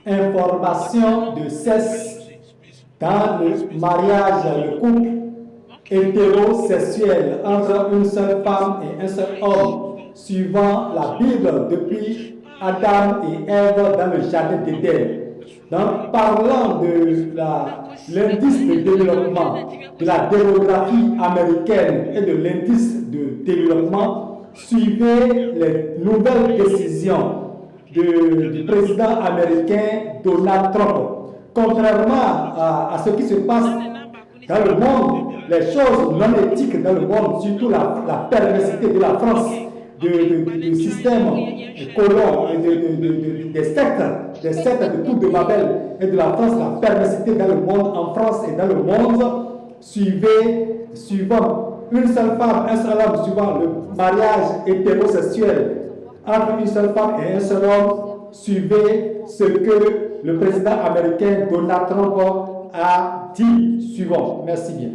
information de sexe dans le mariage, le couple hétérosexuel entre une seule femme et un seul homme, suivant la Bible depuis Adam et Ève dans le jardin d'Éden. Donc, parlant de l'indice de développement, de la démographie américaine et de l'indice de développement, suivez les nouvelles décisions du président américain Donald Trump. Contrairement à ce qui se passe dans le monde, les choses non éthiques dans le monde, surtout la perversité de la France, du système colon, des sectes de Tour de Babel et de la France, la perversité dans le monde, en France et dans le monde, suivant une seule femme, un seul homme, suivant le mariage hétérosexuel entre une seule femme et un seul homme, suivez ce que le président américain Donald Trump a dit suivant. Merci bien.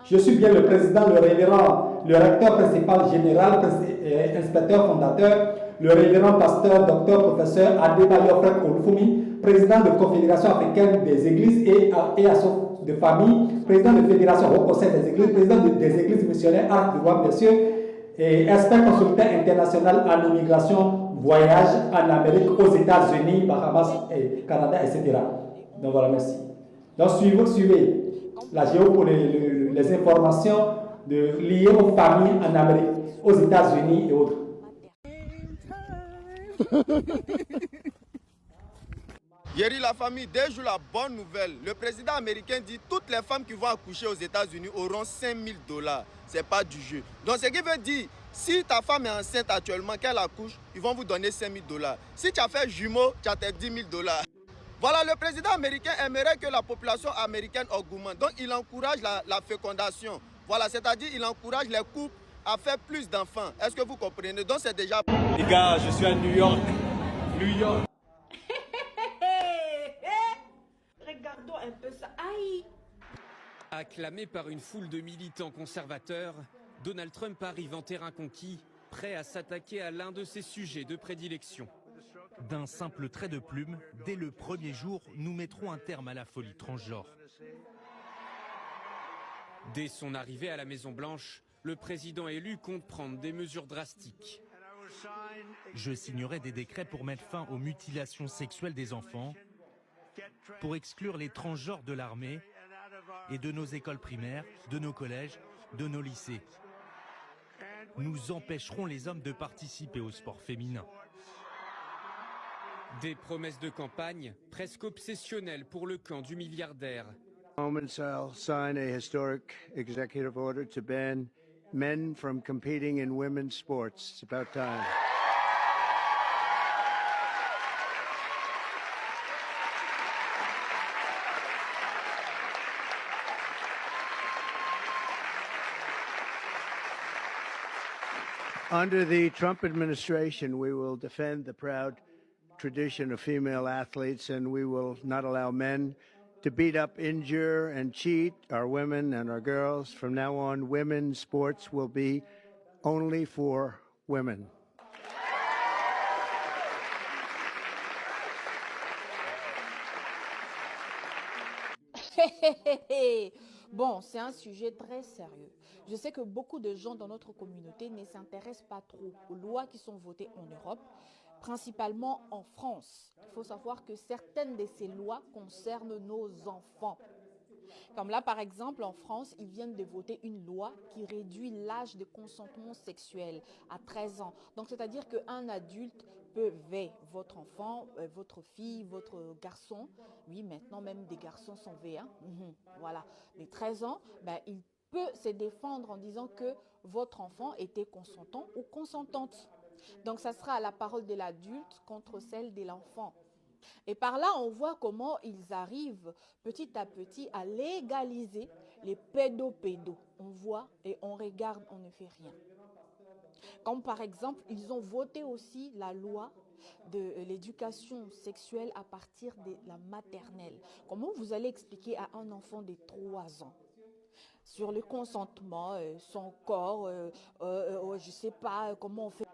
Je suis bien le président, le révérend, le recteur principal général, inspecteur fondateur, le révérend pasteur, docteur, professeur Adebayo Frank Olufumi, président de Confédération africaine des églises et associations de famille, président de Fédération Haut Conseil des églises, président des églises missionnaires Arc du Roi, messieurs, et expert consultant international en immigration, voyage en Amérique, aux États-Unis, Bahamas, et Canada, etc. Donc voilà, merci. Donc suivez la les informations liées aux familles en Amérique, aux États-Unis et autres. Yeri la famille, déjà la bonne nouvelle. Le président américain dit que toutes les femmes qui vont accoucher aux États-Unis auront 5 000 $. C'est pas du jeu. Donc ce qui veut dire, si ta femme est enceinte actuellement, qu'elle accouche, ils vont vous donner 5 000 $. Si tu as fait jumeau, tu as tes 10 000 $. Voilà, le président américain aimerait que la population américaine augmente. Donc il encourage la fécondation. Voilà, c'est-à-dire il encourage les couples à faire plus d'enfants. Est-ce que vous comprenez? Donc c'est déjà... Les gars, je suis à New York. New York. Regardons un peu ça. Aïe! Acclamé par une foule de militants conservateurs, Donald Trump arrive en terrain conquis, prêt à s'attaquer à l'un de ses sujets de prédilection. D'un simple trait de plume, dès le premier jour, nous mettrons un terme à la folie transgenre. Dès son arrivée à la Maison-Blanche, le président élu compte prendre des mesures drastiques. Je signerai des décrets pour mettre fin aux mutilations sexuelles des enfants, pour exclure les transgenres de l'armée et de nos écoles primaires, de nos collèges, de nos lycées. Nous empêcherons les hommes de participer au sport féminin. Des promesses de campagne presque obsessionnelles pour le camp du milliardaire. I'll sign a historic executive order to ban men from competing in women's sports. It's about time. Under the Trump administration, we will defend the proud tradition of female athletes, and we will not allow men to beat up, injure, and cheat our women and our girls. From now on, women's sports will be only for women. Bon, c'est un sujet très sérieux. Je sais que beaucoup de gens dans notre communauté ne s'intéressent pas trop aux lois qui sont votées en Europe, principalement en France. Il faut savoir que certaines de ces lois concernent nos enfants. Comme là, par exemple, en France, ils viennent de voter une loi qui réduit l'âge de consentement sexuel à 13 ans. Donc, c'est-à-dire qu'un adulte peut veiller votre enfant, votre fille, votre garçon. Oui, maintenant, même des garçons sont V1. Voilà. Les 13 ans, il peut se défendre en disant que votre enfant était consentant ou consentante. Donc, ça sera la parole de l'adulte contre celle de l'enfant. Et par là, on voit comment ils arrivent petit à petit à légaliser les pédopédos. On voit et on regarde, on ne fait rien. Comme par exemple, ils ont voté aussi la loi de l'éducation sexuelle à partir de la maternelle. Comment vous allez expliquer à un enfant de 3 ans sur le consentement, son corps, je ne sais pas comment on fait.